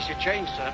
Twice your change, sir.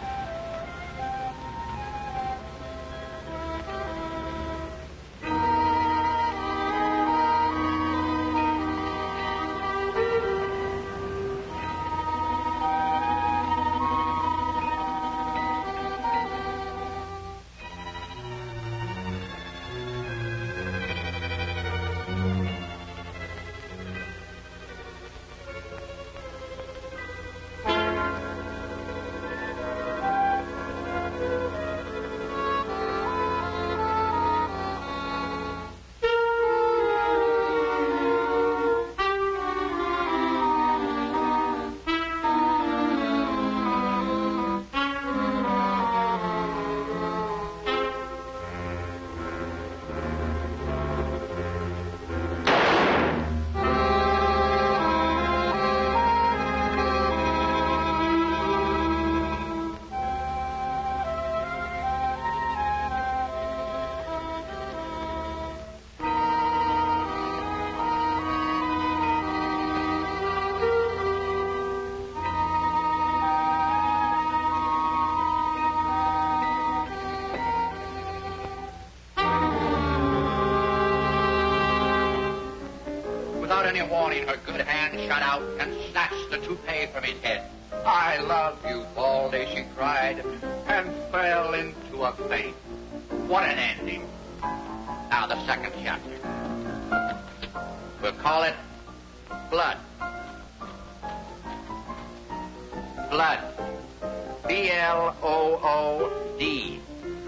Without any warning, her good hand shot out and snatched the toupee from his head. "I love you, Baldy," she cried, and fell into a faint. What an ending. Now the second chapter. We'll call it Blood. Blood. B-L-O-O-D.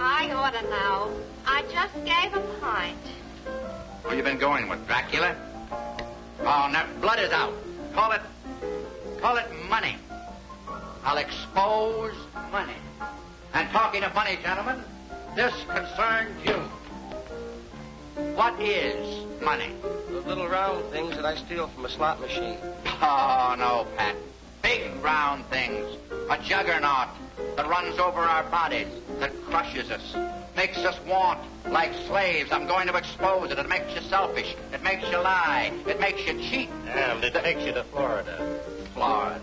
I ought to know. I just gave a pint. Where you been going with, Dracula? Oh, now, blood is out. Call it money. I'll expose money. And talking of money, gentlemen, this concerns you. What is money? The little round things that I steal from a slot machine. Oh, no, Pat. Big round things. A juggernaut that runs over our bodies, that crushes us, makes us want like slaves. I'm going to expose it. It makes you selfish. It makes you lie. It makes you cheat. And it takes you to Florida. Florida.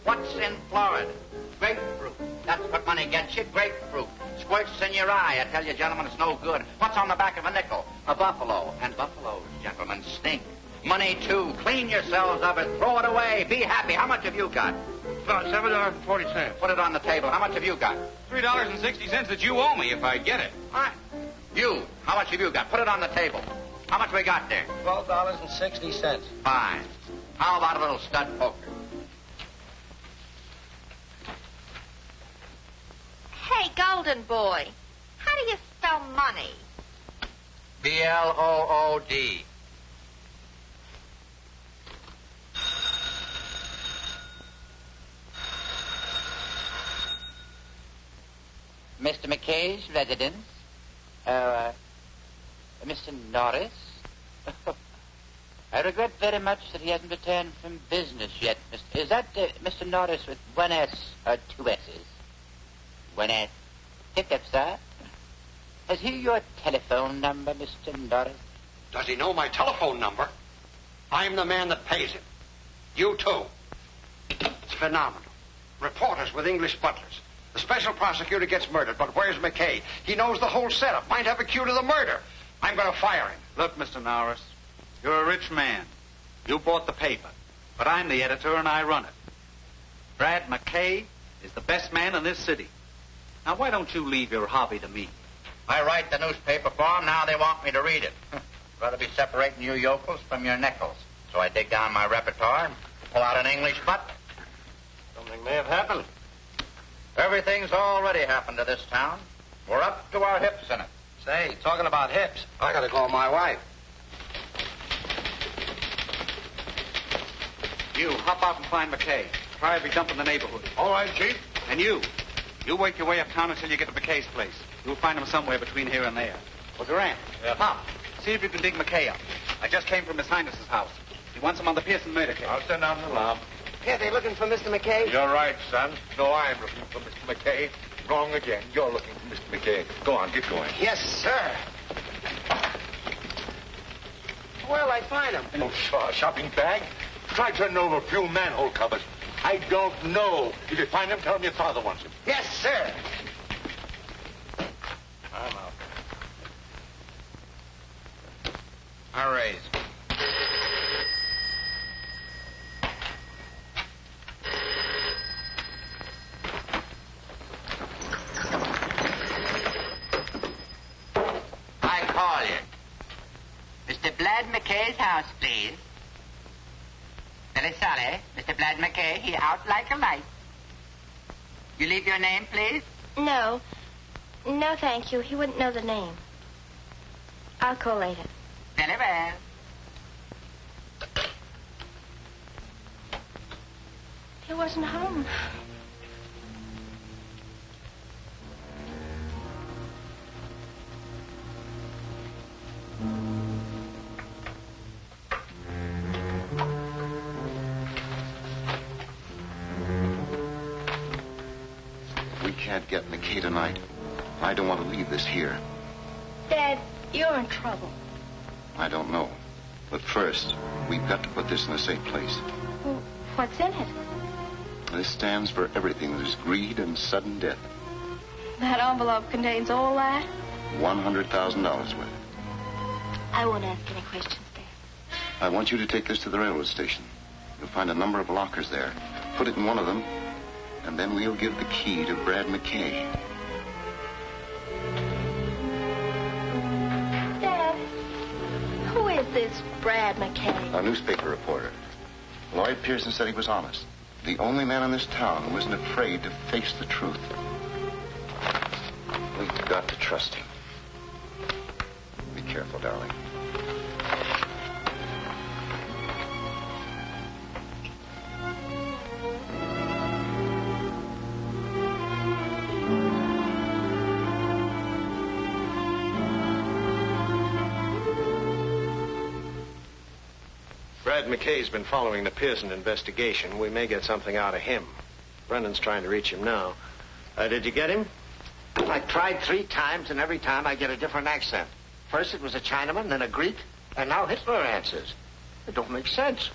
What's in Florida? Grapefruit. That's what money gets you, grapefruit. Squirts in your eye. I tell you, gentlemen, it's no good. What's on the back of a nickel? A buffalo. And buffaloes, gentlemen, stink. Money, too. Clean yourselves of it. Throw it away. Be happy. How much have you got? $7.40. Put it on the table. How much have you got? $3.60 that you owe me if I get it. What? You. How much have you got? Put it on the table. How much we got there? $12.60. Fine. How about a little stud poker? Hey, Golden Boy, how do you spell money? B-L-O-O-D. Mr. McKay's residence? Mr. Norris? I regret very much that he hasn't returned from business yet. Is that Mr. Norris with one S or two S's? One S. Hiccup, sir. Has he your telephone number, Mr. Norris? Does he know my telephone number? I'm the man that pays him. You too. It's phenomenal. Reporters with English butlers. The special prosecutor gets murdered, but where's McKay? He knows the whole setup. Might have a cue to the murder. I'm going to fire him. Look, Mr. Norris, you're a rich man. You bought the paper, but I'm the editor and I run it. Brad McKay is the best man in this city. Now, why don't you leave your hobby to me? I write the newspaper for them. Now they want me to read it. Rather be separating you yokels from your nickels. So I dig down my repertoire and pull out an English butler. Something may have happened. Everything's already happened to this town. We're up to our hips in it. Say, talking about hips, I got to call my wife. You, hop out and find McKay. Try every dump in the neighborhood. All right, Chief. And you work your way uptown until you get to McKay's place. You'll find him somewhere between here and there. Well, Durant, hop. See if you can dig McKay up. I just came from His Highness's house. He wants him on the Pearson murder case. I'll send down the alarm. Yeah, they looking for Mr. McKay? You're right, son. No, I'm looking for Mr. McKay. Wrong again. You're looking for Mr. McKay. Go on, get going. Yes, sir. Where'll I find him? Oh, shopping bag. Try turning over a few manhole covers. I don't know. If you find him, tell him your father wants him. Yes, sir. I'm out. I'll raise. I call you. Mr. Blad McKay's house, please. Very sorry. Mr. Blad McKay, he out like a light. You leave your name, please? No. No, thank you. He wouldn't know the name. I'll call later. Very well. He wasn't home. We can't get McKay tonight. I don't want to leave this here. Dad, you're in trouble. I don't know. But first, we've got to put this in a safe place. Well, what's in it? This stands for everything. There's greed and sudden death. That envelope contains all that? $100,000 worth. I won't ask any questions, Dad. I want you to take this to the railroad station. You'll find a number of lockers there. Put it in one of them, and then we'll give the key to Brad McKay. Dad, who is this Brad McKay? A newspaper reporter. Lloyd Pearson said he was honest. The only man in this town who isn't afraid to face the truth. We've got to trust him. Be careful, darling. Brad McKay's been following the Pearson investigation. We may get something out of him. Brendan's trying to reach him now. Did you get him? I tried 3 times, and every time I get a different accent. First it was a Chinaman, then a Greek, and now Hitler answers. It don't make sense.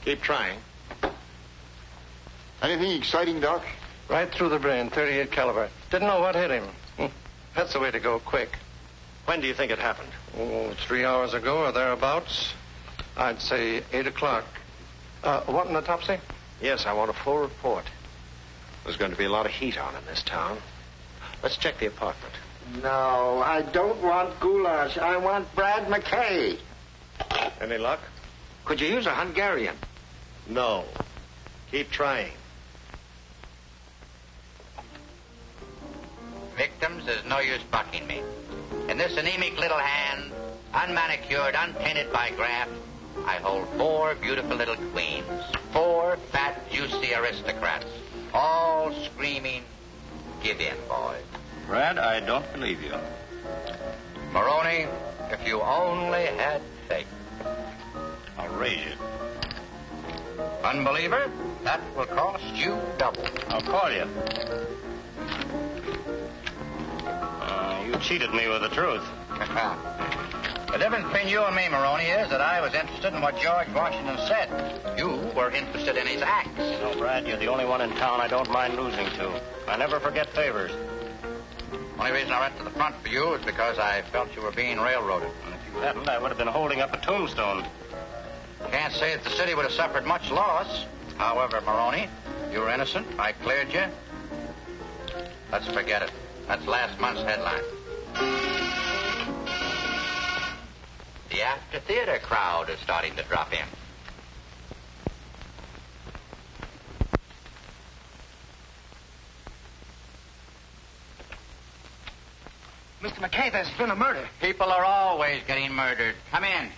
Keep trying. Anything exciting, Doc? Right through the brain, 38 caliber. Didn't know what hit him. That's the way to go, quick. When do you think it happened? Oh, 3 hours ago or thereabouts. I'd say 8 o'clock. What an autopsy? Yes, I want a full report. There's going to be a lot of heat on in this town. Let's check the apartment. No, I don't want goulash. I want Brad McKay. Any luck? Could you use a Hungarian? No. Keep trying. Victims, there's no use bucking me. In this anemic little hand, unmanicured, unpainted by graft, I hold 4 beautiful little queens. 4 fat, juicy aristocrats. All screaming, give in, boys. Brad, I don't believe you. Maroney, if you only had faith. I'll raise you. Unbeliever, that will cost you double. I'll call you. You cheated me with the truth. The difference between you and me, Maroney, is that I was interested in what George Washington said. You were interested in his acts. You know, Brad, you're the only one in town I don't mind losing to. I never forget favors. Only reason I went to the front for you is because I felt you were being railroaded. And if you hadn't, I would have been holding up a tombstone. Can't say that the city would have suffered much loss. However, Maroney, you were innocent. I cleared you. Let's forget it. That's last month's headline. The after theater crowd is starting to drop in. Mr. McKay, there's been a murder. People are always getting murdered. Come in.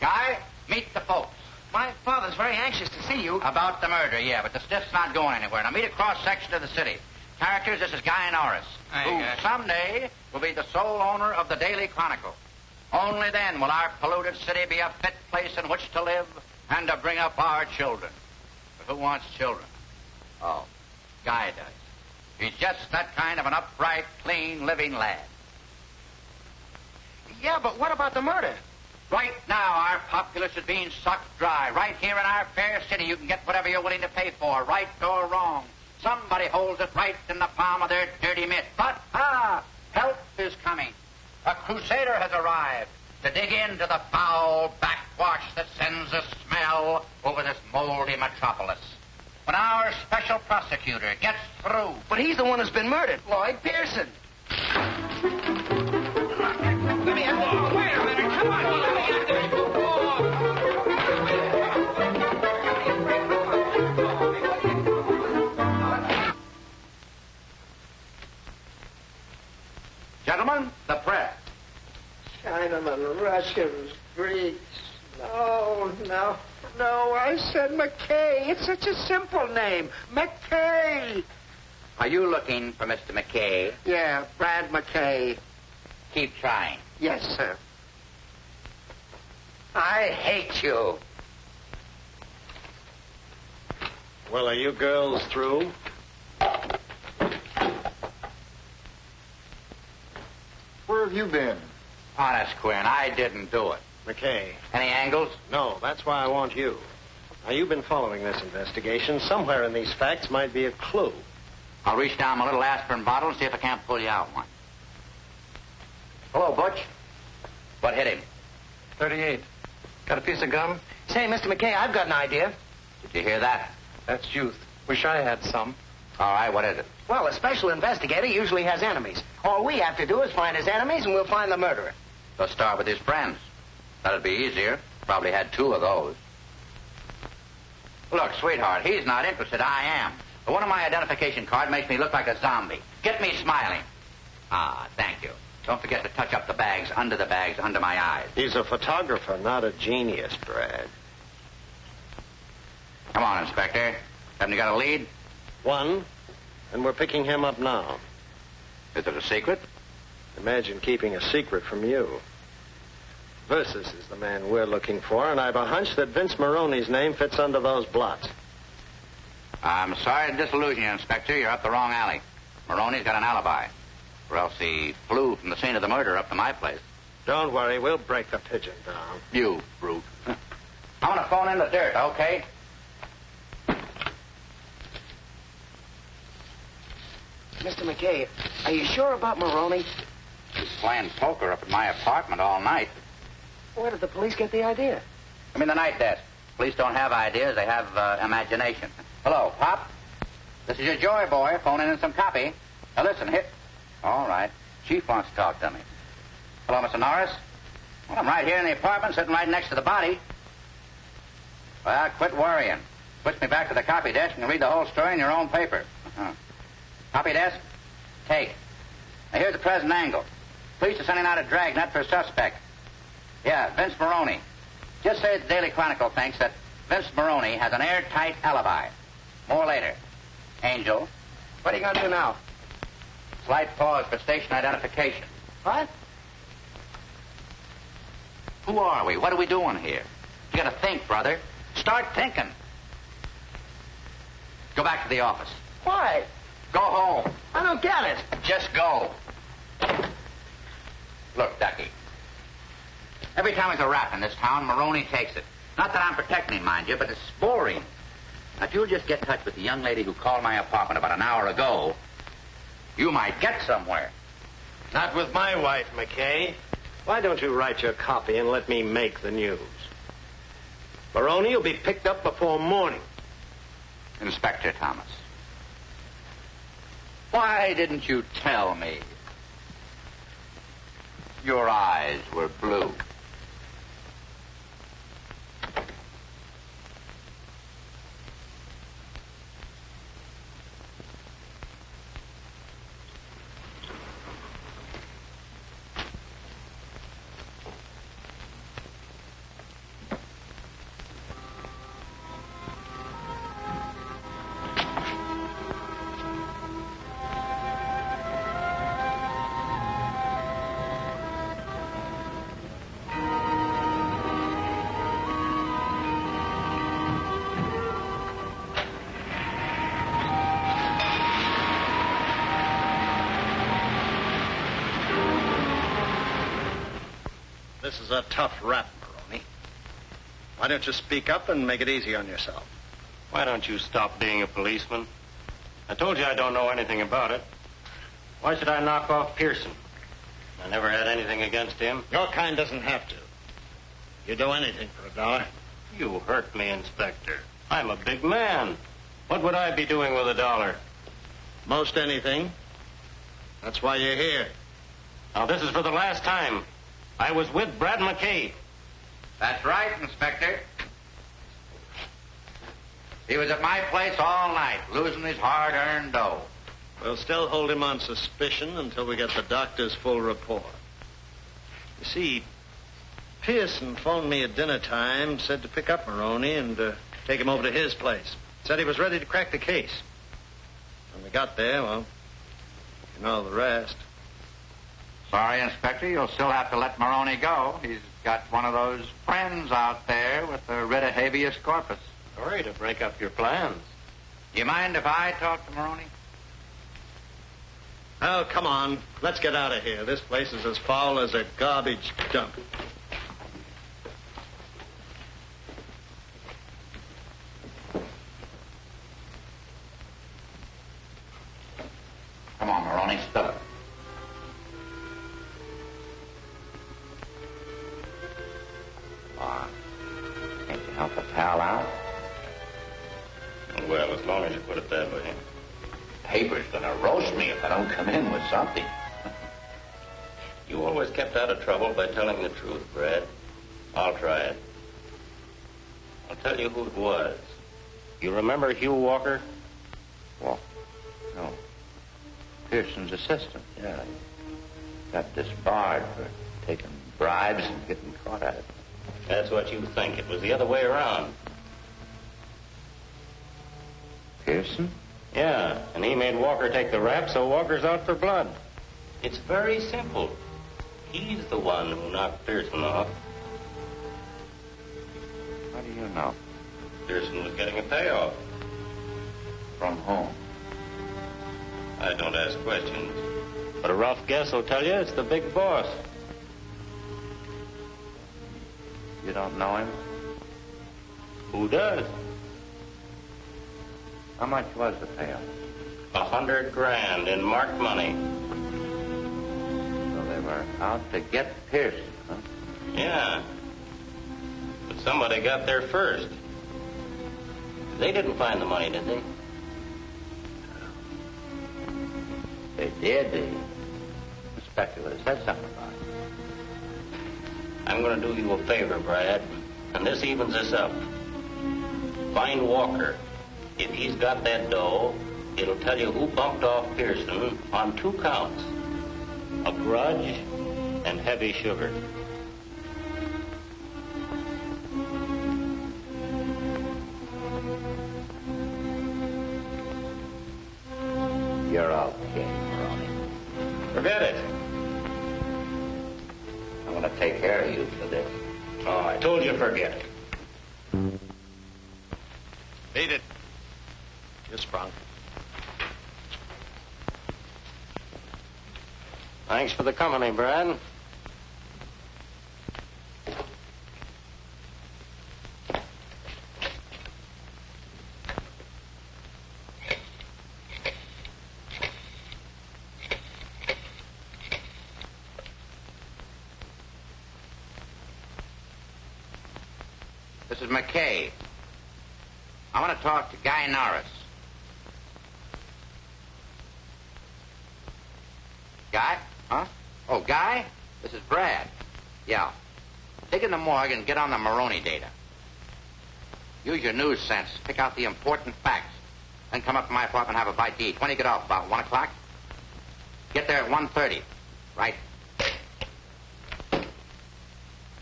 Guy, meet the folks. My father's very anxious to see you. About the murder, yeah, but the stiff's not going anywhere. Now meet across section of the city. Characters, this is Guy Norris, who someday will be the sole owner of the Daily Chronicle. Only then will our polluted city be a fit place in which to live and to bring up our children. But who wants children? Oh, Guy does. He's just that kind of an upright, clean, living lad. Yeah, but what about the murder? Right now, our populace is being sucked dry. Right here in our fair city, you can get whatever you're willing to pay for, right or wrong. Somebody holds it right in the palm of their dirty mitt. But, help is coming. A crusader has arrived to dig into the foul backwash that sends a smell over this moldy metropolis. When our special prosecutor gets through... But he's the one who's been murdered, Lloyd Pearson. Let me have this. Wait a minute. Come on. Let me have this. Gentlemen, the press. Chinamen, Russians, Greeks. No, I said McKay. It's such a simple name. McKay. Are you looking for Mr. McKay? Yeah, Brad McKay. Keep trying. Yes, sir. I hate you. Well, are you girls through? Where have you been? Honest, Quinn, I didn't do it. McKay. Any angles? No, that's why I want you. Now, you've been following this investigation. Somewhere in these facts might be a clue. I'll reach down my little aspirin bottle and see if I can't pull you out one. Hello, Butch. What hit him? 38. Got a piece of gum? Say, Mr. McKay, I've got an idea. Did you hear that? That's youth. Wish I had some. All right, what is it? Well, a special investigator usually has enemies. All we have to do is find his enemies, and we'll find the murderer. Let's start with his friends. That'd be easier. Probably had 2 of those. Look, sweetheart, he's not interested. I am. But one of my identification cards makes me look like a zombie. Get me smiling. Thank you. Don't forget to touch up the bags under my eyes. He's a photographer, not a genius, Brad. Come on, Inspector. Haven't you got a lead? One, and we're picking him up now. Is it a secret? Imagine keeping a secret from you. Versus is the man we're looking for, and I've a hunch that Vince Maroney's name fits under those blots. I'm sorry to disillusion you, Inspector. You're up the wrong alley. Maroney's got an alibi. Or else he flew from the scene of the murder up to my place. Don't worry, we'll break the pigeon down. You brute. I'm going to phone in the dirt, okay? Mr. McKay, are you sure about Maroney? He's playing poker up at my apartment all night. Where did the police get the idea? I mean, the night desk. Police don't have ideas, they have imagination. Hello, Pop. This is your Joy boy phoning in some copy. Now listen, hit. All right. Chief wants to talk to me. Hello, Mr. Norris. Well, I'm right here in the apartment, sitting right next to the body. Well, quit worrying. Switch me back to the copy desk and read the whole story in your own paper. Copy desk? Take. Now, here's the present angle. Police are sending out a dragnet for a suspect. Yeah, Vince Maroney. Just say the Daily Chronicle thinks that Vince Maroney has an airtight alibi. More later. Angel. What are you going to do now? Slight pause for station identification. What? Who are we? What are we doing here? You got to think, brother. Start thinking. Go back to the office. Why? Go home. I don't get it. Just go. Look, Ducky. Every time there's a rap in this town, Maroney takes it. Not that I'm protecting him, mind you, but it's boring. Now, if you'll just get in touch with the young lady who called my apartment about an hour ago, you might get somewhere. Not with my wife, McKay. Why don't you write your copy and let me make the news? Maroney will be picked up before morning. Inspector Thomas. Why didn't you tell me? Your eyes were blue. This is a tough rap, Why don't you speak up and make it easy on yourself? Why don't you stop being a policeman? I told you I don't know anything about it. Why should I knock off Pearson? I never had anything against him. Your kind doesn't have to. You do anything for $1. You hurt me, Inspector. I'm a big man. What would I be doing with $1? Most anything. That's why you're here. Now, this is for the last time. I was with Brad McKay. That's right, Inspector. He was at my place all night, losing his hard-earned dough. We'll still hold him on suspicion until we get the doctor's full report. You see, Pearson phoned me at dinner time, said to pick up Maroney and take him over to his place. Said he was ready to crack the case. When we got there, well, you know the rest. Sorry, Inspector, you'll still have to let Maroney go. He's got one of those friends out there with a writ of habeas corpus. Sorry to break up your plans. Do you mind if I talk to Maroney? Oh, come on. Let's get out of here. This place is as foul as a garbage dump. Come on, Maroney, spill it. Can't you help a pal out? Well, as long as you put it that way. Paper's gonna roast me if I don't come in with something. You always kept out of trouble by telling the truth, Brad. I'll try it. I'll tell you who it was. You remember Hugh Walker? Walker? No. Pearson's assistant, yeah. He got disbarred for taking bribes and getting caught at it. That's what you think. It was the other way around. Pearson? Yeah, and he made Walker take the rap, so Walker's out for blood. It's very simple. He's the one who knocked Pearson off. How do you know? Pearson was getting a payoff. From whom? I don't ask questions. But a rough guess will tell you it's the big boss. You don't know him? Who does? How much was the payoff? $100,000 in marked money. So they were out to get Pearson, huh? Yeah. But somebody got there first. They didn't find the money, did they? They did. The inspector would have said something about it. I'm going to do you a favor, Brad, and this evens us up. Find Walker. If he's got that dough, it'll tell you who bumped off Pearson on 2 counts. A grudge and heavy sugar. You're okay, Maroney. Forget it. I'm going to take care of you for this. Oh, I told you forget it. Beat it. You sprung. Thanks for the company, Brad. This is McKay. I want to talk to Guy Norris. Guy? Huh? Oh, Guy? This is Brad. Yeah. Dig in the morgue and get on the Maroney data. Use your news sense. Pick out the important facts. Then come up to my apartment and have a bite to eat. When do you get off? About 1 o'clock? Get there at 1:30. Right?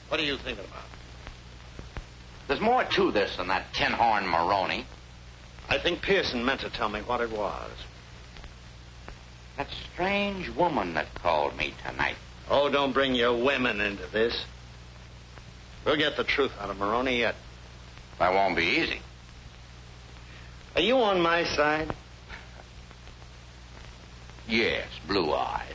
What are you thinking about? There's more to this than that tin-horn Maroney. I think Pearson meant to tell me what it was. That strange woman that called me tonight. Oh, don't bring your women into this. We'll get the truth out of Maroney yet. That won't be easy. Are you on my side? Yes, blue eyes.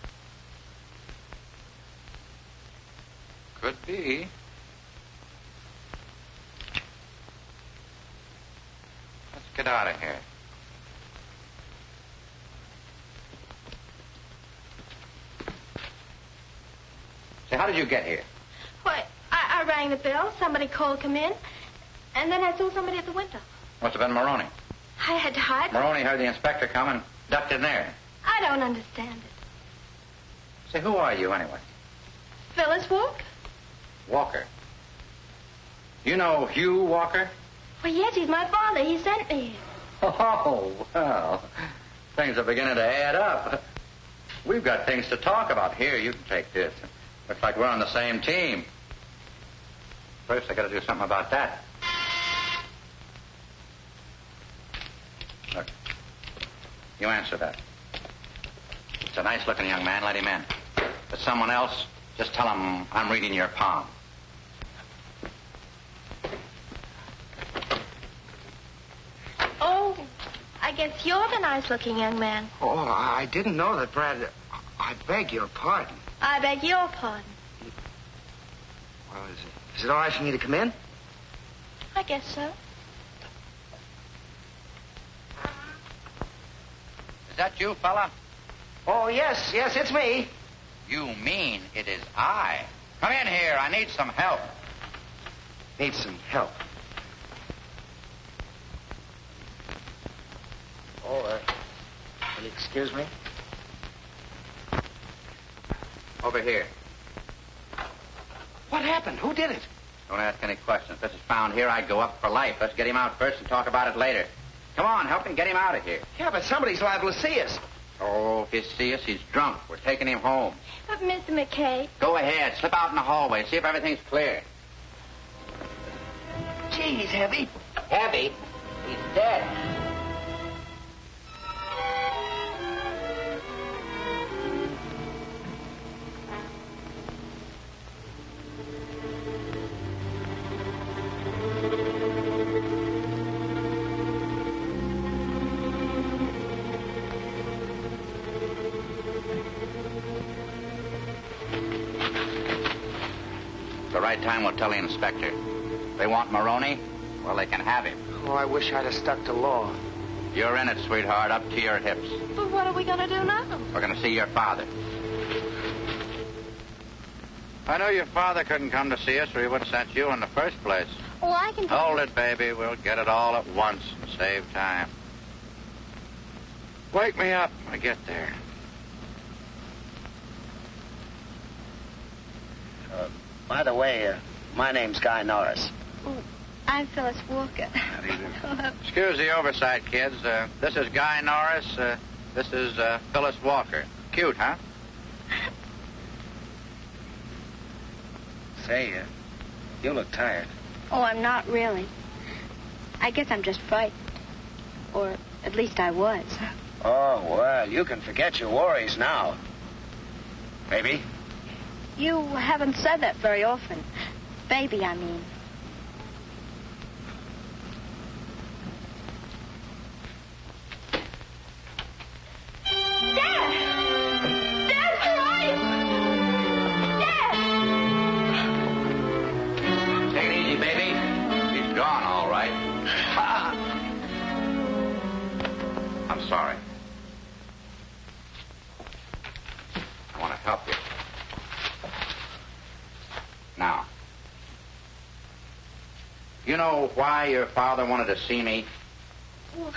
Could be. Let's get out of here. Say, how did you get here? Why, I rang the bell. Somebody called, come in. And then I saw somebody at the window. Must have been Maroney. I had to hide. Maroney heard the inspector come and ducked in there. I don't understand it. Say, who are you anyway? Phyllis Walker? Walker. You know Hugh Walker? Well, yes, he's my father. He sent me here. Oh, well, things are beginning to add up. We've got things to talk about. Here, you can take this. Looks like we're on the same team. First, I got to do something about that. Look, you answer that. It's a nice-looking young man. Let him in. If it's someone else, just tell him I'm reading your palm. Oh, I guess you're the nice-looking young man. Oh, I didn't know that, Brad. I beg your pardon. I beg your pardon. Well, is it all right for me to come in? I guess so. Is that you, fella? Oh, yes, it's me. You mean it is I. Come in here. I need some help. Need some help. Oh, will you excuse me? Over here. What happened? Who did it? Don't ask any questions. If this is found here, I'd go up for life. Let's get him out first and talk about it later. Come on, help him get him out of here. Yeah, but somebody's liable to see us. Oh, if you see us, he's drunk. We're taking him home. But, Mr. McKay. Go ahead. Slip out in the hallway. See if everything's clear. Gee, he's heavy. Heavy? He's dead. The right time will tell the inspector. They want Maroney? Well, they can have him. Oh, I wish I'd have stuck to law. You're in it, sweetheart, up to your hips. But what are we going to do now? We're going to see your father. I know your father couldn't come to see us, or he would have sent you in the first place. Oh, I can... Hold it, baby. We'll get it all at once and save time. Wake me up when I get there. By the way, my name's Guy Norris. Oh, I'm Phyllis Walker. How do you do? Excuse the oversight, kids. This is Guy Norris. This is Phyllis Walker. Cute, huh? Say, you look tired. Oh, I'm not really. I guess I'm just frightened. Or at least I was. Oh, well, you can forget your worries now. Baby? You haven't said that very often. Baby, I mean. Dad! Dad, where are you? Dad! Take it easy, baby. He's gone, all right. I'm sorry. I want to help you. Now, you know why your father wanted to see me? Well,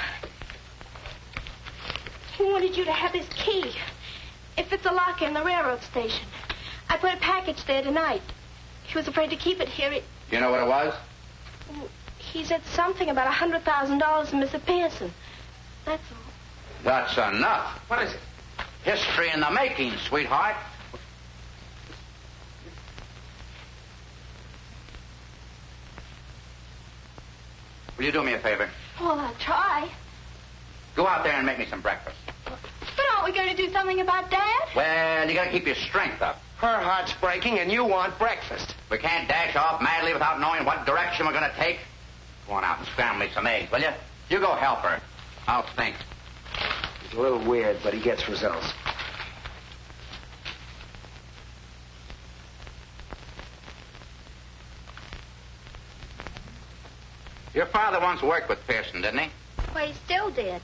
he wanted you to have his key. It fits a locker in the railroad station. I put a package there tonight. He was afraid to keep it here. You know what it was? He said something about $100,000 from Mr. Pearson. That's all. That's enough. What is it? History in the making, sweetheart. Will you do me a favor? Well, I'll try. Go out there and make me some breakfast. But aren't we going to do something about Dad? Well, you got to keep your strength up. Her heart's breaking and you want breakfast. We can't dash off madly without knowing what direction we're going to take. Go on out and scramble me some eggs, will you? You go help her. I'll think. He's a little weird, but he gets results. Your father once worked with Pearson, didn't he? Why, he still did.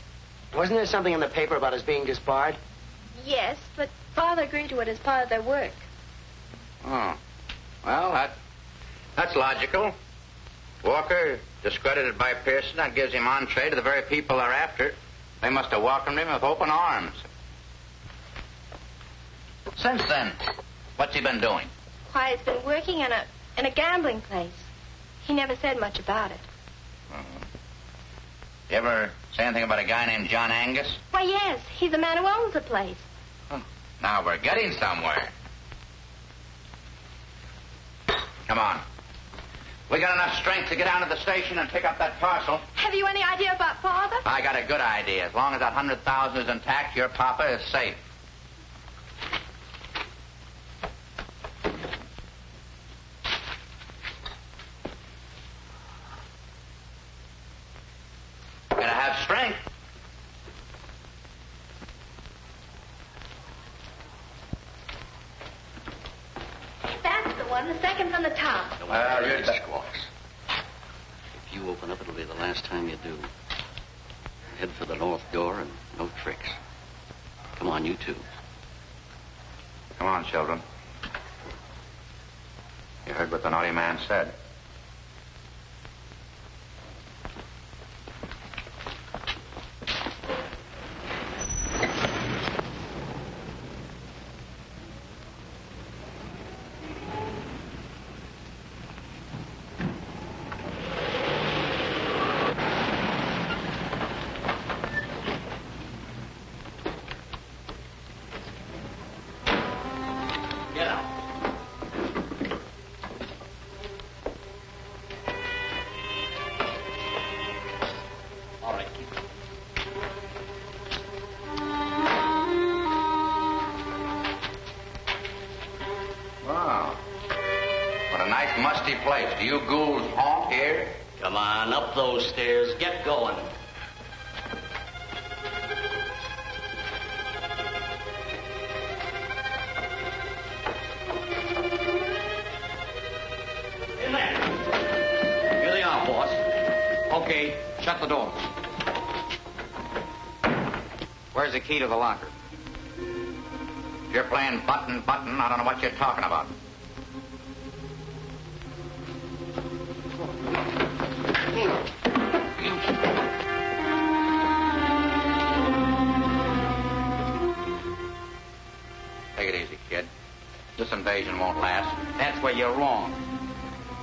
Wasn't there something in the paper about his being disbarred? Yes, but Father agreed to it as part of their work. Oh. Well, that's logical. Walker, discredited by Pearson, that gives him entree to the very people they're after. They must have welcomed him with open arms. Since then, what's he been doing? Why, he's been working in a gambling place. He never said much about it. You ever say anything about a guy named John Angus? Why, yes, he's the man who owns the place. Now we're getting somewhere. Come on. We got enough strength to get down to the station and pick up that parcel. Have you any idea about Father? I got a good idea. As long as that 100,000 is intact, your papa is safe. Gotta have strength. That's the one, the second from the top. Well, you're Squawks. If you open up, it'll be the last time you do. Head for the north door and no tricks. Come on, you two. Come on, children. You heard what the naughty man said. Get out. All right, keep it. Wow. What a nice musty place. Do you ghouls haunt here? Come on, up those stairs. Get going. In there. Here they are, boss. Okay, shut the door. Where's the key to the locker? If you're playing button, I don't know what you're talking about. Take it easy, kid. This invasion won't last. That's where you're wrong.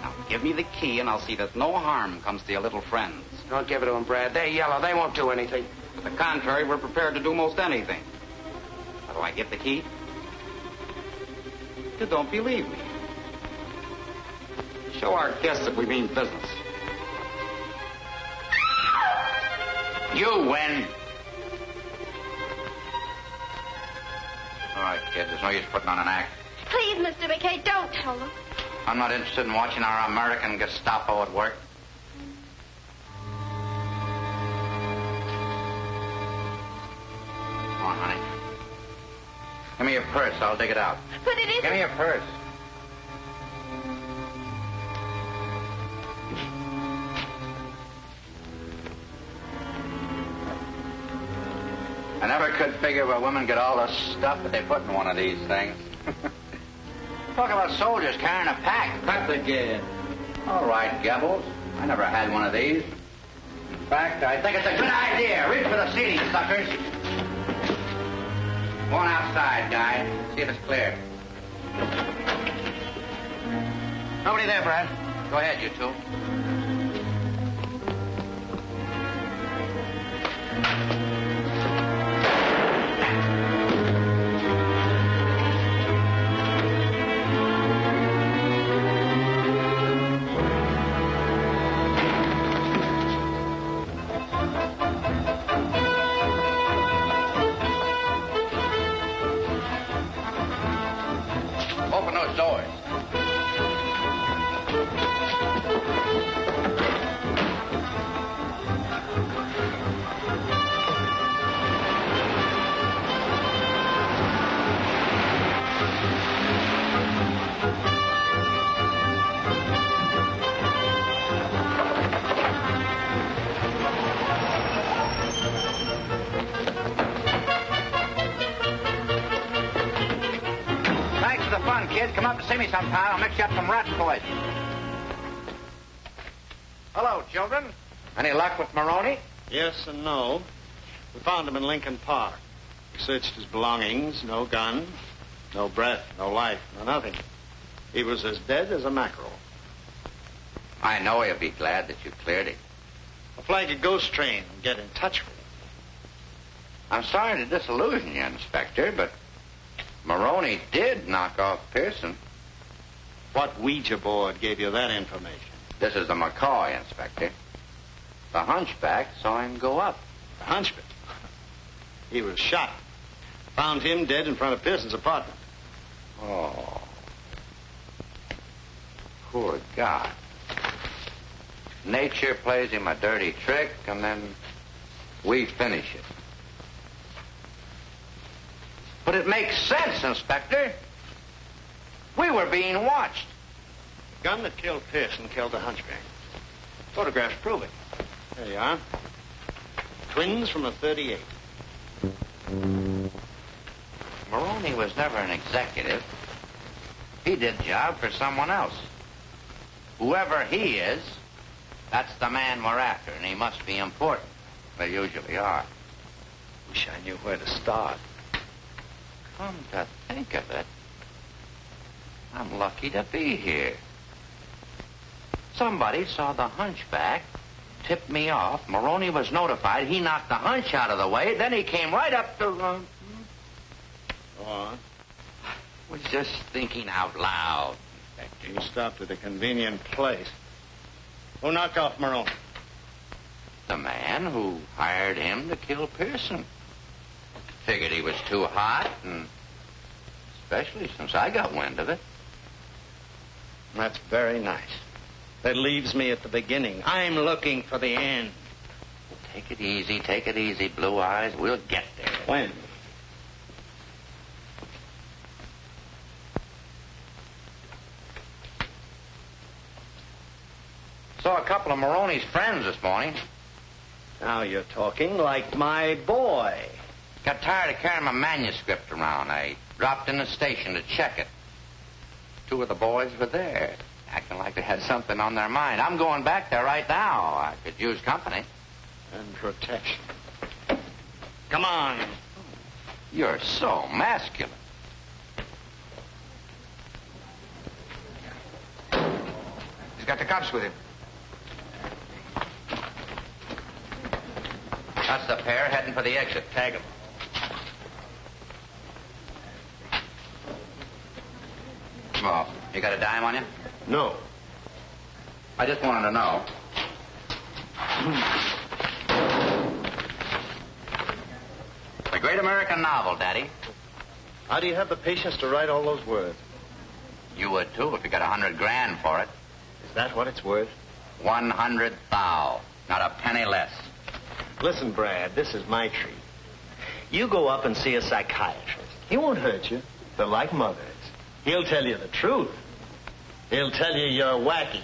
Now, give me the key, and I'll see that no harm comes to your little friends. Don't give it to them, Brad. They're yellow. They won't do anything. To the contrary, we're prepared to do most anything. How do I get the key? You don't believe me. Show our guests that we mean business. You win. All right, kid. There's no use putting on an act. Please, Mr. McKay, don't tell them. I'm not interested in watching our American Gestapo at work. Come on, honey. Give me your purse. I'll dig it out. But it isn't... Give me your purse. I never could figure where women get all the stuff that they put in one of these things. Talk about soldiers carrying a pack. Cut the gad. All right, Gebbles. I never had one of these. In fact, I think it's a good idea. Reach for the seating, suckers. Go on outside, guy. See if it's clear. Nobody there, Brad. Go ahead, you two. Open those doors. the fun, kid. Come up and see me sometime. I'll mix you up some rat poison. Hello, children. Any luck with Maroney? Yes and no. We found him in Lincoln Park. We searched his belongings. No gun, no breath, no life, no nothing. He was as dead as a mackerel. I know he'll be glad that you cleared him. I'll flag a ghost train and get in touch with him. I'm sorry to disillusion you, Inspector, but Maroney did knock off Pearson. What Ouija board gave you that information? This is the McCoy, Inspector. The hunchback saw him go up. The hunchback? He was shot. Found him dead in front of Pearson's apartment. Oh. Poor guy. Nature plays him a dirty trick, and then we finish it. But it makes sense, Inspector. We were being watched. The gun that killed Pearson killed the hunchback. Photographs prove it. There you are. Twins from a .38. Maroney was never an executive. He did job for someone else. Whoever he is, that's the man we're after, and he must be important. They usually are. Wish I knew where to start. Come to think of it, I'm lucky to be here. Somebody saw the hunchback, tipped me off. Maroney was notified. He knocked the hunch out of the way. Then he came right up to... Go on. Was just thinking out loud, Inspector. You stopped at a convenient place. Who knocked off Maroney? The man who hired him to kill Pearson. Figured he was too hot, and especially since I got wind of it. That's very nice. That leaves me at the beginning. I'm looking for the end. Take it easy, Blue Eyes. We'll get there. When? Saw a couple of Maroney's friends this morning. Now you're talking like my boy. Got tired of carrying my manuscript around. I dropped in the station to check it. Two of the boys were there, acting like they had something on their mind. I'm going back there right now. I could use company. And protection. Come on. You're so masculine. He's got the cops with him. That's the pair heading for the exit. Tag them. Oh, you got a dime on you? No. I just wanted to know. The great American novel, Daddy. How do you have the patience to write all those words? You would, too, if you got $100,000 for it. Is that what it's worth? 100,000. Not a penny less. Listen, Brad, this is my treat. You go up and see a psychiatrist. He won't hurt you. They're like mothers. He'll tell you the truth. He'll tell you you're wacky.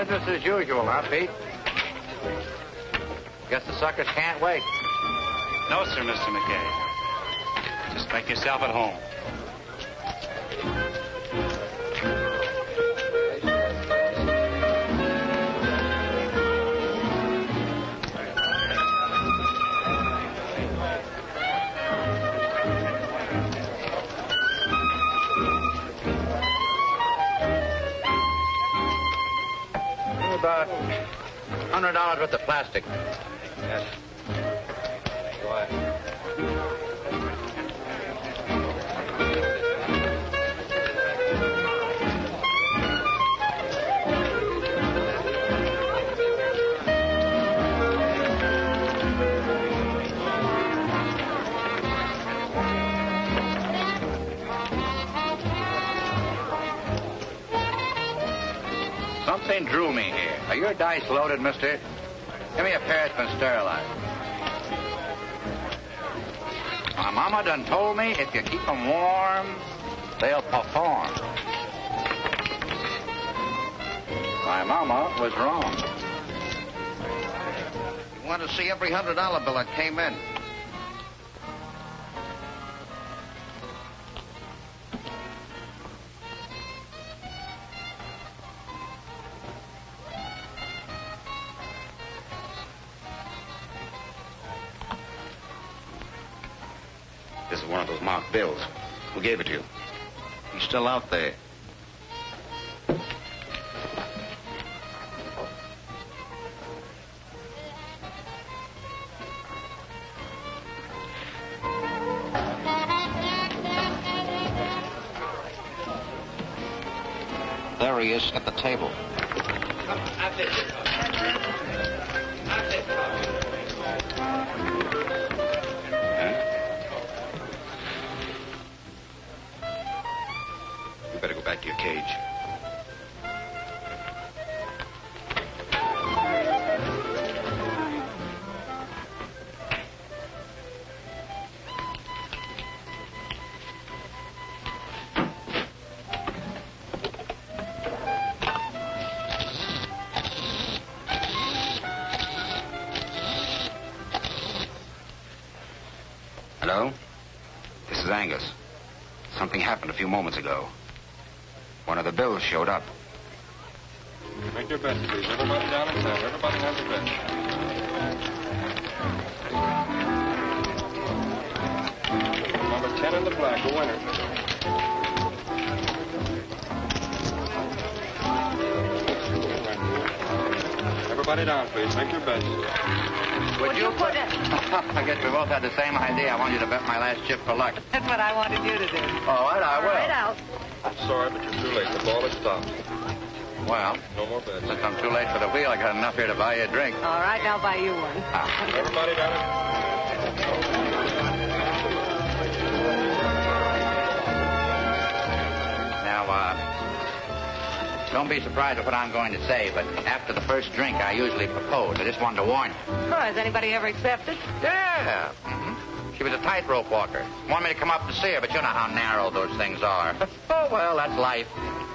Business as usual, huh, Pete? Guess the suckers can't wait. No, sir, Mr. McKay. Just make yourself at home. About $100 worth of plastic. Yes. Go ahead. Something drew me here. Are your dice loaded, mister? Give me a pair that's been sterilized. My mama done told me if you keep them warm, they'll perform. My mama was wrong. You want to see every $100 bill that came in. This is one of those marked bills. Who gave it to you? He's still out there. There he is at the table. You better go back to your cage. Hello? This is Angus. Something happened a few moments ago. One of the bills showed up. Make your best, please. Everybody down in town. Everybody has a best. Number 10 in the black, a winner. Everybody down, please. Make your best. Would you put it? I guess we both had the same idea. I want you to bet my last chip for luck. That's what I wanted you to do. All right, I will. Right out. I'm sorry, but you're too late. The ball has stopped. Well, No more bets. since I'm too late for the wheel, I got enough here to buy you a drink. All right, I'll buy you one. Everybody down Now, don't be surprised at what I'm going to say, but after the first drink, I usually propose. I just wanted to warn you. Oh, has anybody ever accepted? Yeah. She was a tightrope walker. Wanted me to come up to see her, but you know how narrow those things are. Oh, well, that's life.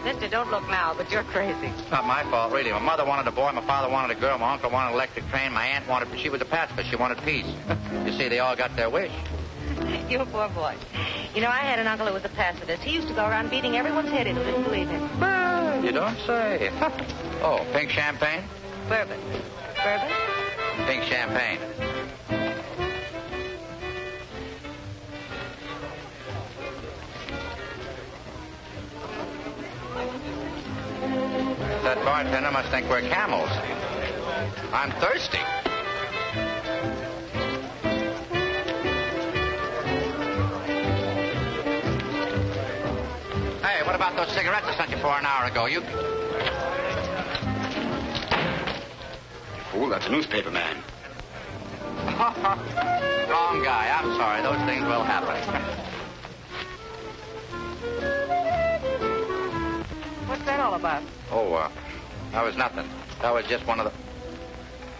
Mister, don't look now, but you're crazy. It's not my fault, really. My mother wanted a boy, my father wanted a girl, my uncle wanted an electric train, my aunt wanted... She was a pacifist. She wanted peace. You see, they all got their wish. You poor boy. You know, I had an uncle who was a pacifist. He used to go around beating everyone's head in who didn't believe him. You don't say. Oh, pink champagne? Bourbon. Bourbon? Pink champagne. That bartender must think we're camels. I'm thirsty. Hey, what about those cigarettes I sent you for an hour ago? You Fool, that's a newspaper man. Wrong guy. I'm sorry. Those things will happen. What's that all about? Oh, that was nothing. That was just one of the...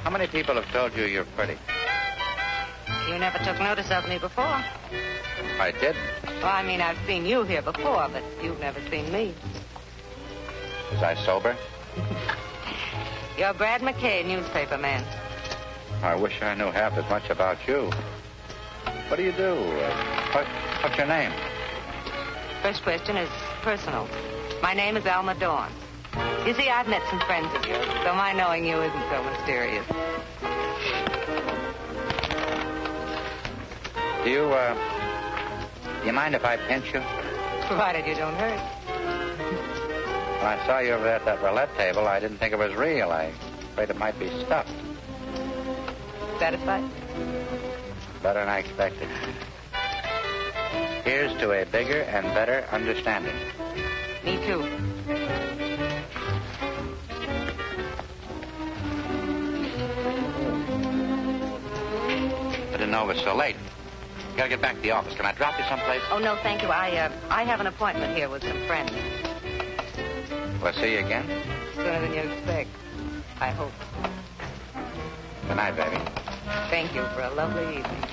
How many people have told you you're pretty? You never took notice of me before. I did. Well, I mean, I've seen you here before, but you've never seen me. Was I sober? You're Brad McKay, newspaper man. I wish I knew half as much about you. What do you do? What's your name? First question is personal. My name is Alma Dawn. You see, I've met some friends of yours, so my knowing you isn't so mysterious. Do you mind if I pinch you? Provided you don't hurt. When I saw you over there at that roulette table, I didn't think it was real. I afraid it might be stuffed. Satisfied? Better than I expected. Here's to a bigger and better understanding. Me too. I didn't know it was so late. Gotta get back to the office. Can I drop you someplace? Oh, no, thank you. I have an appointment here with some friends. Will I see you again? Sooner than you expect. I hope. Good night, baby. Thank you for a lovely evening.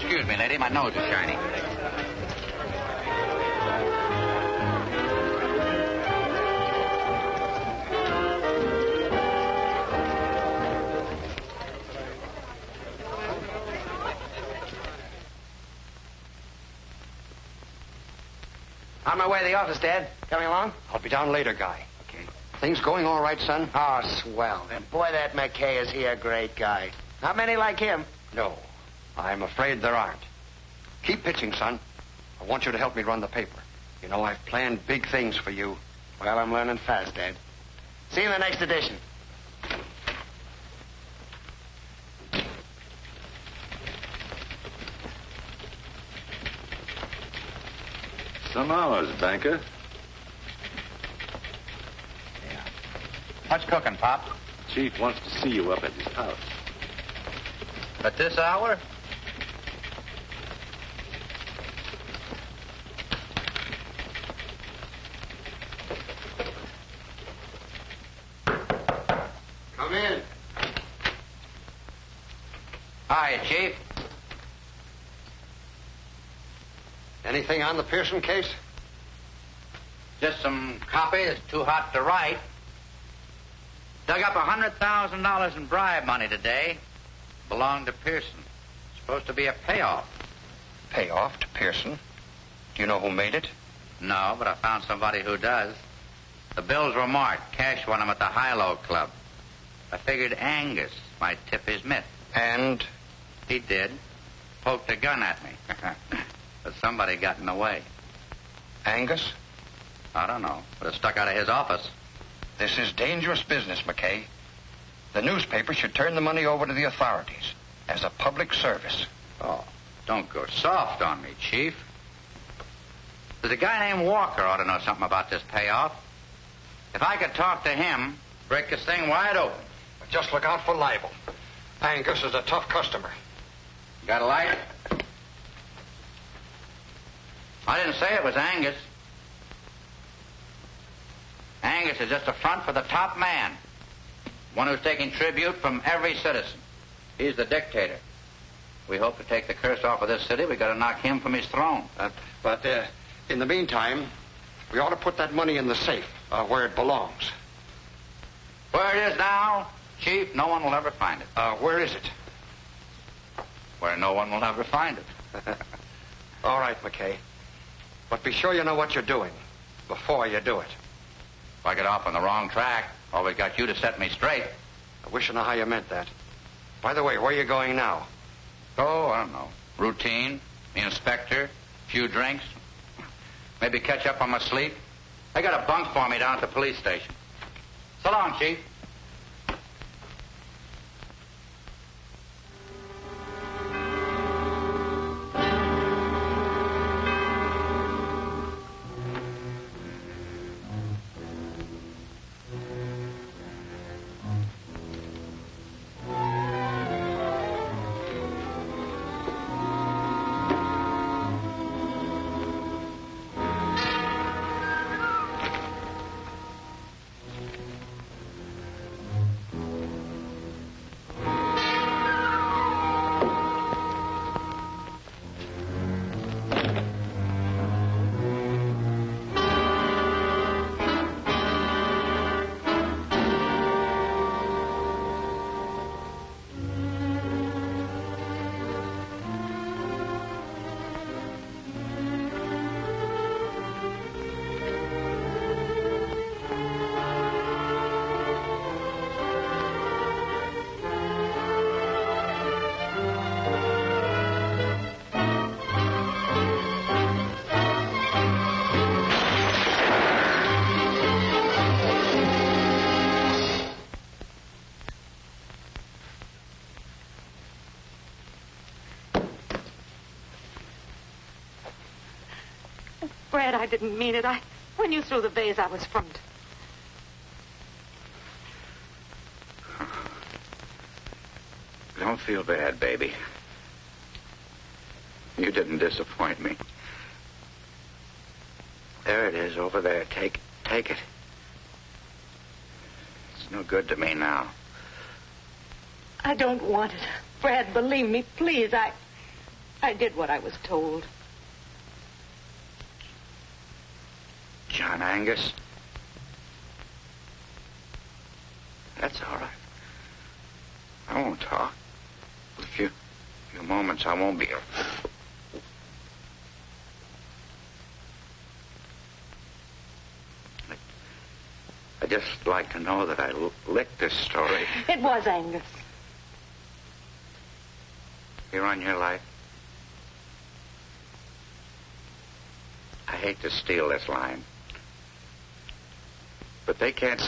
Excuse me, lady. My nose is shiny. On my way to the office, Dad. Coming along? I'll be down later, Guy. Okay. Things going all right, son? Oh, swell. And boy, that McKay is he a great guy. Not many like him. No. I'm afraid there aren't. Keep pitching, son. I want you to help me run the paper. You know, I've planned big things for you. Well, I'm learning fast, Dad. See you in the next edition. Some hours, banker. Yeah. What's cooking, Pop? Chief wants to see you up at his house. At this hour? Come in. Hi, Chief. Anything on the Pearson case? Just some copy that's too hot to write. Dug up $100,000 in bribe money today. Belonged to Pearson. Supposed to be a payoff. Payoff to Pearson? Do you know who made it? No, but I found somebody who does. The bills were marked. Cash won them at the High-Low Club. I figured Angus might tip his mitt. And? He did. Poked a gun at me. But somebody got in the way. Angus? I don't know, but it stuck out of his office. This is dangerous business, McKay. The newspaper should turn the money over to the authorities as a public service. Oh, don't go soft on me, Chief. There's a guy named Walker ought to know something about this payoff. If I could talk to him, break this thing wide open. Just look out for libel. Angus is a tough customer. Got a light? I didn't say it was Angus. Angus is just a front for the top man. One who's taking tribute from every citizen. He's the dictator. We hope to take the curse off of this city. We got to knock him from his throne. But in the meantime, we ought to put that money in the safe where it belongs. Where it is now, Chief, no one will ever find it. Where is it? Where no one will ever find it. All right, McKay. But be sure you know what you're doing before you do it. If I get off on the wrong track, always got you to set me straight. I wish I know how you meant that. By the way, where are you going now? Oh, I don't know. Routine, the inspector, few drinks. Maybe catch up on my sleep. They got a bunk for me down at the police station. So long, Chief. Fred, I didn't mean it. When you threw the vase, I was frightened. Don't feel bad, baby. You didn't disappoint me. There it is, over there. Take it. It's no good to me now. I don't want it. Fred, believe me, please. I did what I was told. John Angus? That's all right. I won't talk. For a few moments, I won't be here. I'd just like to know that I licked this story. It was Angus. Here on your life. I hate to steal this line. But they can't...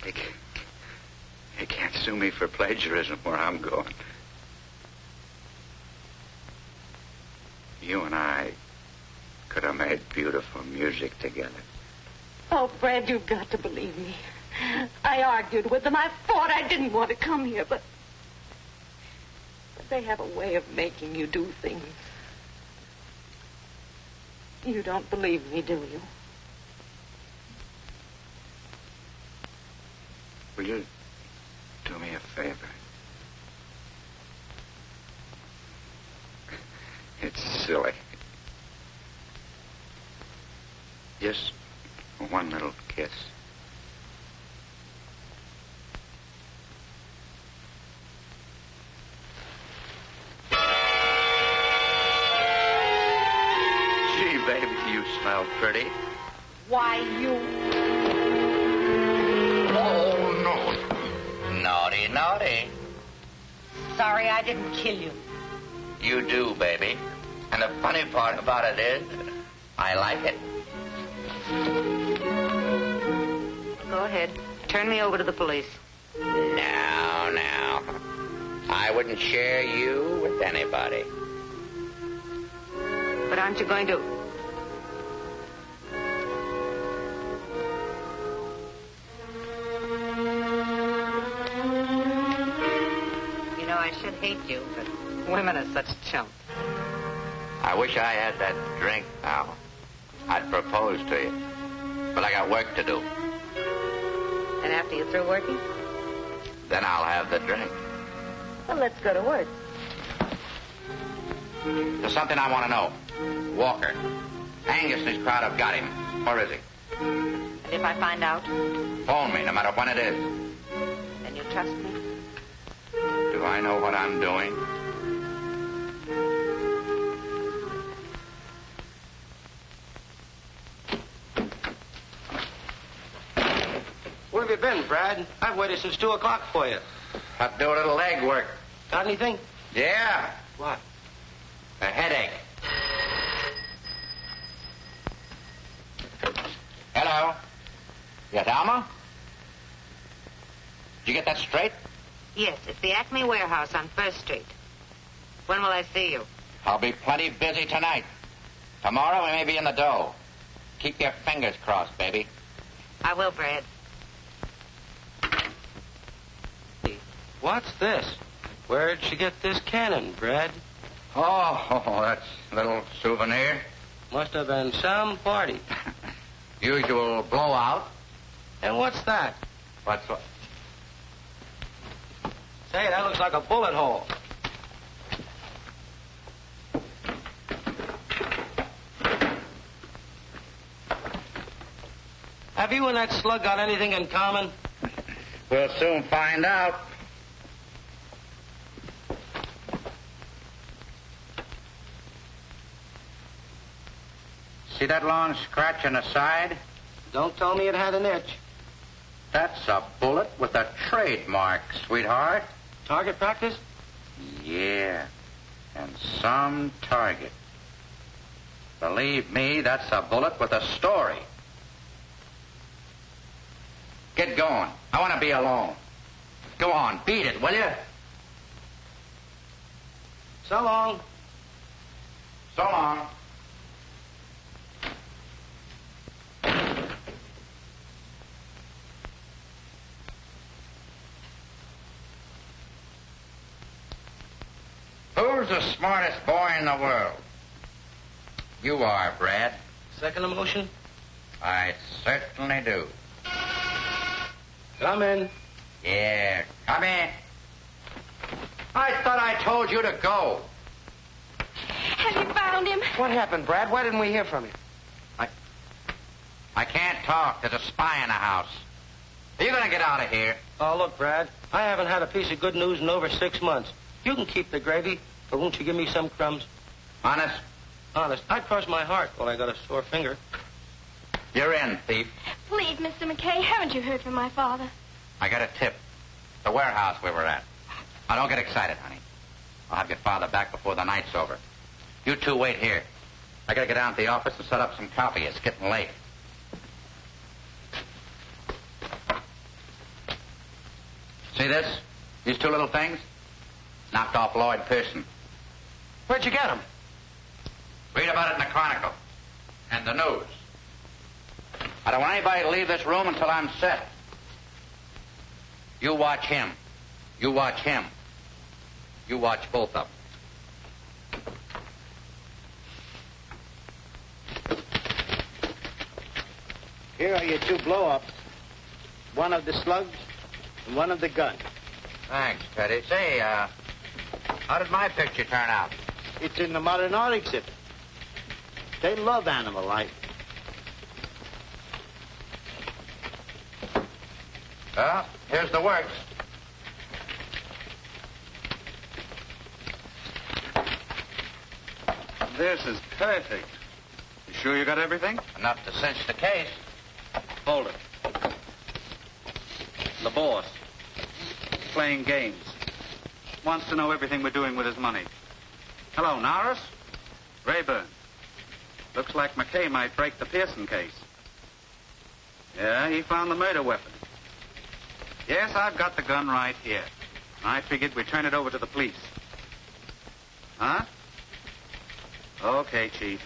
They can't sue me for plagiarism where I'm going. You and I could have made beautiful music together. Oh, Fred, you've got to believe me. I argued with them. I fought. I didn't want to come here, but they have a way of making you do things. You don't believe me, do you? Will you do me a favor? It's silly. Just one little kiss. Gee, baby, you smell pretty. Why, you... Oh, no. Naughty, naughty. Sorry I didn't kill you. You do, baby. And the funny part about it is, I like it. Go ahead. Turn me over to the police. Now. I wouldn't share you with anybody. But aren't you going to... You know, I should hate you, but women are such chumps. I wish I had that drink now. I'd propose to you. But I got work to do. And after you're through working? Then I'll have the drink. Well, let's go to work. There's something I want to know. Walker. Angus and his crowd have got him. Where is he? And if I find out? Phone me, no matter when it is. Then you trust me? Do I know what I'm doing? Where have you been, Brad? I've waited since 2 o'clock for you. Have to do a little leg work. Got anything? Yeah. What? A headache. Hello? Yes, Alma? Did you get that straight? Yes, it's the Acme Warehouse on First Street. When will I see you? I'll be plenty busy tonight. Tomorrow we may be in the dough. Keep your fingers crossed, baby. I will, Brad. What's this? Where'd she get this cannon, Brad? Oh, that's a little souvenir. Must have been some party. Usual blowout. And what's that? What's what? Say, that looks like a bullet hole. Have you and that slug got anything in common? We'll soon find out. See that long scratch on the side? Don't tell me it had an itch. That's a bullet with a trademark, sweetheart. Target practice? Yeah, and some target. Believe me, that's a bullet with a story. Get going. I want to be alone. Go on, beat it, will you? So long. So long. Who's the smartest boy in the world? You are, Brad. Second emotion? I certainly do. Come in. Yeah, come in. I thought I told you to go. Have you found him? What happened, Brad? Why didn't we hear from you? I can't talk. There's a spy in the house. Are you going to get out of here? Oh, look, Brad. I haven't had a piece of good news in over 6 months. You can keep the gravy, but won't you give me some crumbs? Honest? Honest. I'd cross my heart while I got a sore finger. You're in, thief. Please, Mr. McKay, haven't you heard from my father? I got a tip. The warehouse we were at. Now, don't get excited, honey. I'll have your father back before the night's over. You two wait here. I gotta get down to the office and set up some coffee. It's getting late. See this? These two little things? Knocked off Lloyd Pearson. Where'd you get him? Read about it in the Chronicle. And the news. I don't want anybody to leave this room until I'm set. You watch him. You watch him. You watch both of them. Here are your 2 blow-ups. One of the slugs and one of the gun. Thanks, Teddy. Say, how did my picture turn out? It's in the modern art exhibit. They love animal life. Well, here's the works. This is perfect. You sure you got everything? Enough to cinch the case. Hold it. The boss. Playing games. Wants to know everything we're doing with his money. Hello, Norris? Rayburn. Looks like McKay might break the Pearson case. Yeah, he found the murder weapon. Yes, I've got the gun right here. I figured we'd turn it over to the police. Huh? Okay, Chief.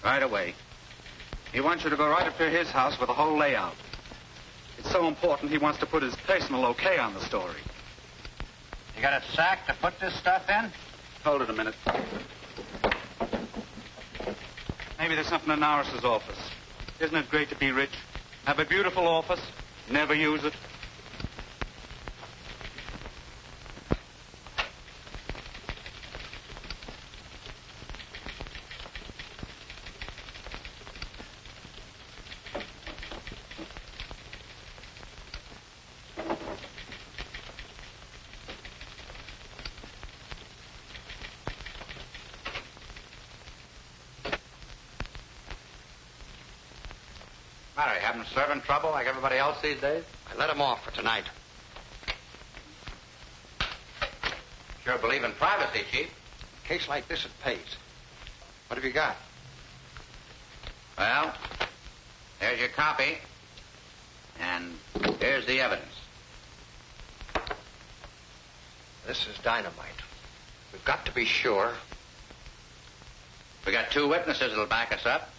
Right away. He wants you to go right up to his house with the whole layout. It's so important he wants to put his personal okay on the story. You got a sack to put this stuff in? Hold it a minute. Maybe there's something in Norris's office. Isn't it great to be rich? Have a beautiful office, never use it. Matter, you having servant trouble like everybody else these days? I let him off for tonight. Sure believe in privacy, Chief. A case like this, it pays. What have you got? Well, there's your copy. And here's the evidence. This is dynamite. We've got to be sure. We got 2 witnesses that'll back us up.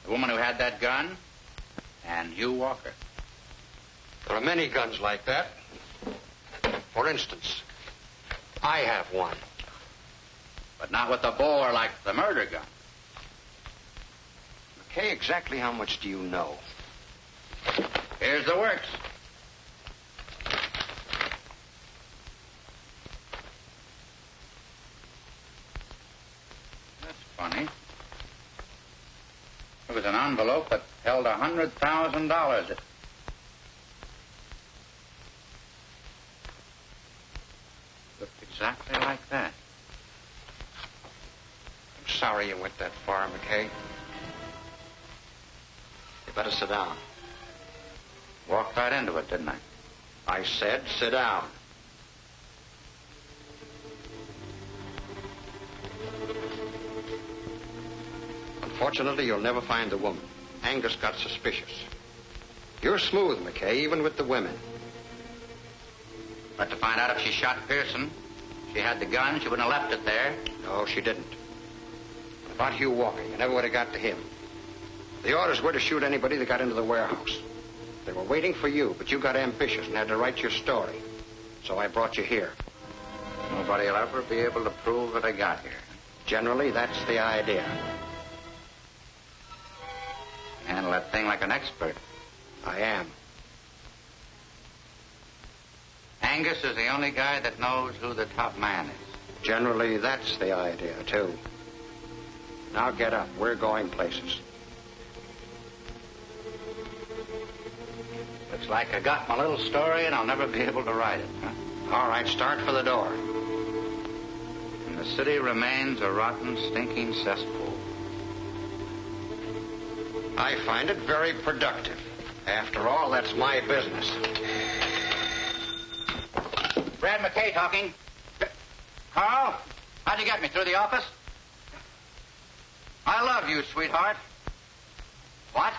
The woman who had that gun and Hugh Walker. There are many guns like that. For instance, I have one. But not with the bore like the murder gun. McKay, exactly how much do you know? Here's the works. That's funny. It was an envelope that held $100,000. It looked exactly like that. I'm sorry you went that far, McKay. You better sit down. Walked right into it, didn't I? I said sit down. Unfortunately, you'll never find the woman. Angus got suspicious. You're smooth, McKay, even with the women. But to find out if she shot Pearson, If she had the gun, she wouldn't have left it there. No, she didn't. What about Hugh Walker? You never would have got to him. The orders were to shoot anybody that got into the warehouse. They were waiting for you, but you got ambitious and had to write your story. So I brought you here. Nobody will ever be able to prove that I got here. Generally, that's the idea. Handle that thing like an expert. I am. Angus is the only guy that knows who the top man is. Generally, that's the idea, too. Now get up. We're going places. Looks like I got my little story and I'll never be able to write it, huh? All right, start for the door. And the city remains a rotten, stinking cesspool. I find it very productive. After all, that's my business. Brad McKay talking. Carl, how'd you get me? Through the office? I love you, sweetheart. What?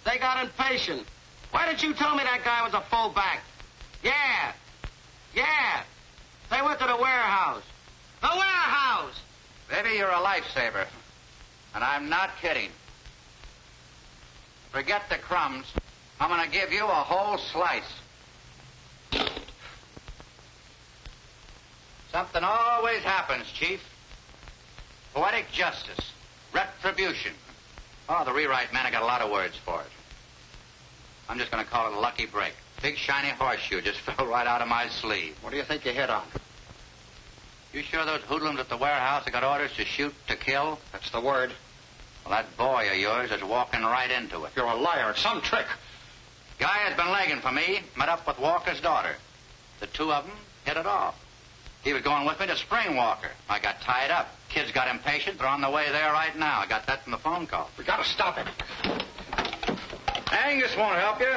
They got impatient. Why didn't you tell me that guy was a fullback? Yeah. They went to the warehouse. The warehouse! Baby, you're a lifesaver. And I'm not kidding. Forget the crumbs. I'm going to give you a whole slice. Something always happens, Chief. Poetic justice. Retribution. Oh, the rewrite man, I got a lot of words for it. I'm just going to call it a lucky break. Big shiny horseshoe just fell right out of my sleeve. What do you think you hit on? You sure those hoodlums at the warehouse have got orders to shoot to kill? That's the word. Well, that boy of yours is walking right into it. You're a liar. It's some trick. Guy has been legging for me, met up with Walker's daughter. The two of them hit it off. He was going with me to Spring Walker. I got tied up. Kids got impatient. They're on the way there right now. I got that from the phone call. We got to stop him. Angus won't help you.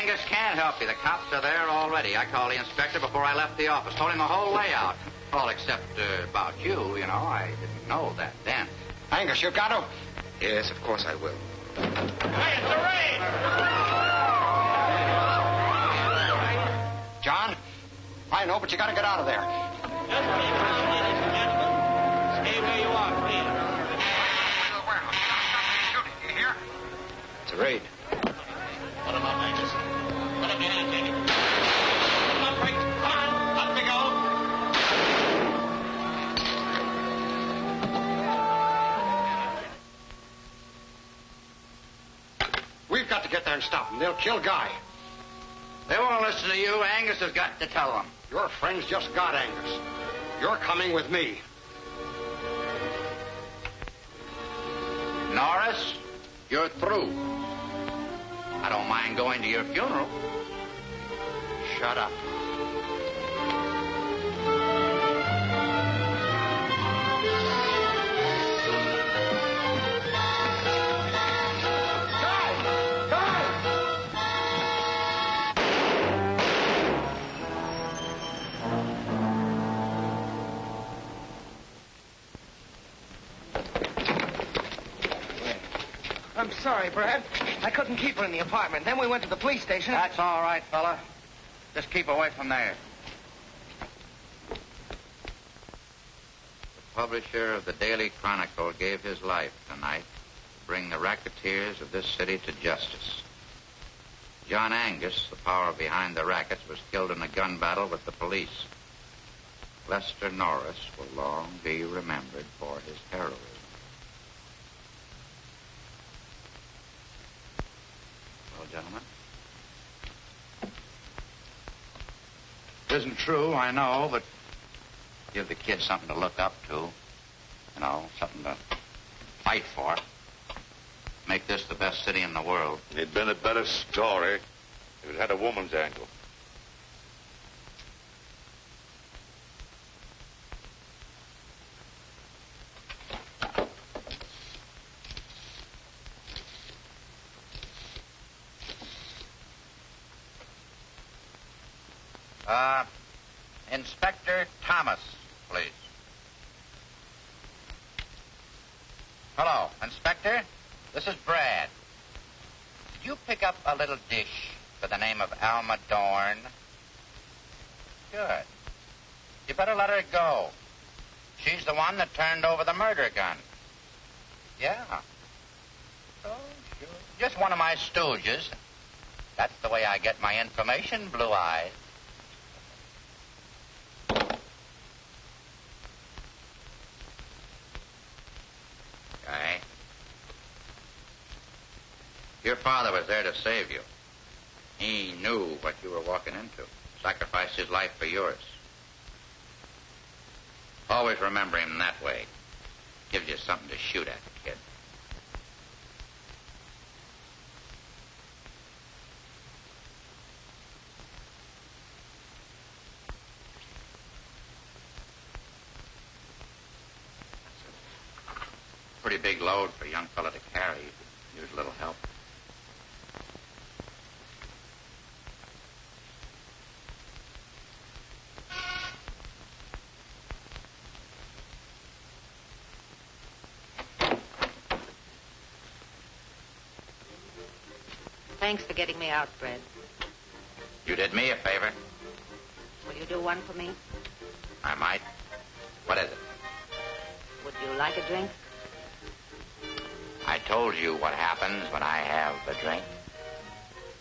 Angus can't help you. The cops are there already. I called the inspector before I left the office. Told him the whole layout. All except about you, you know. I didn't know that then. Angus, you got to... Yes, of course I will. Hey, it's the rain! John? I know, but you got to get out of there. Just be patient, ladies and gentlemen. Stay where you are, please. The warehouse. Stop shooting. You hear? It's a raid. Put him up, Angus. Put him behind, Jimmy. Put him up, Rick. Come on. Up we go. We've got to get there and stop them. They'll kill Guy. They won't listen to you. Angus has got to tell them. Your friends just got Angus. You're coming with me. Norris, you're through. I don't mind going to your funeral. Shut up. I'm sorry, Brad. I couldn't keep her in the apartment. Then we went to the police station. That's all right, fella. Just keep away from there. The publisher of the Daily Chronicle gave his life tonight to bring the racketeers of this city to justice. John Angus, the power behind the rackets, was killed in a gun battle with the police. Lester Norris will long be remembered for his heroism. Well, gentlemen. It isn't true, I know, but give the kids something to look up to. You know, something to fight for. Make this the best city in the world. It'd been a better story if it had a woman's angle. Inspector Thomas, please. Hello, Inspector. This is Brad. Did you pick up a little dish by the name of Alma Dorn? Good. You better let her go. She's the one that turned over the murder gun. Yeah. Oh, sure. Just one of my stooges. That's the way I get my information, Blue Eyes. Okay. Your father was there to save you. He knew what you were walking into. Sacrificed his life for yours. Always remember him that way. Gives you something to shoot at, kid. Pretty big load for a young fella to carry. Use a little help. Thanks for getting me out, Fred. You did me a favor. Will you do one for me? I might. What is it? Would you like a drink? I told you what happens when I have a drink.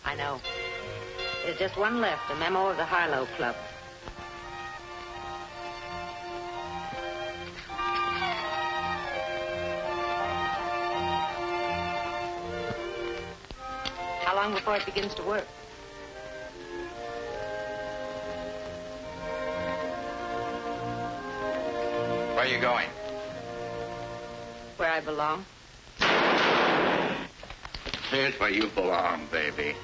I know. There's just one left, a memo of the Harlow Club. How long before it begins to work? Where are you going? Where I belong. Here's where you belong, baby.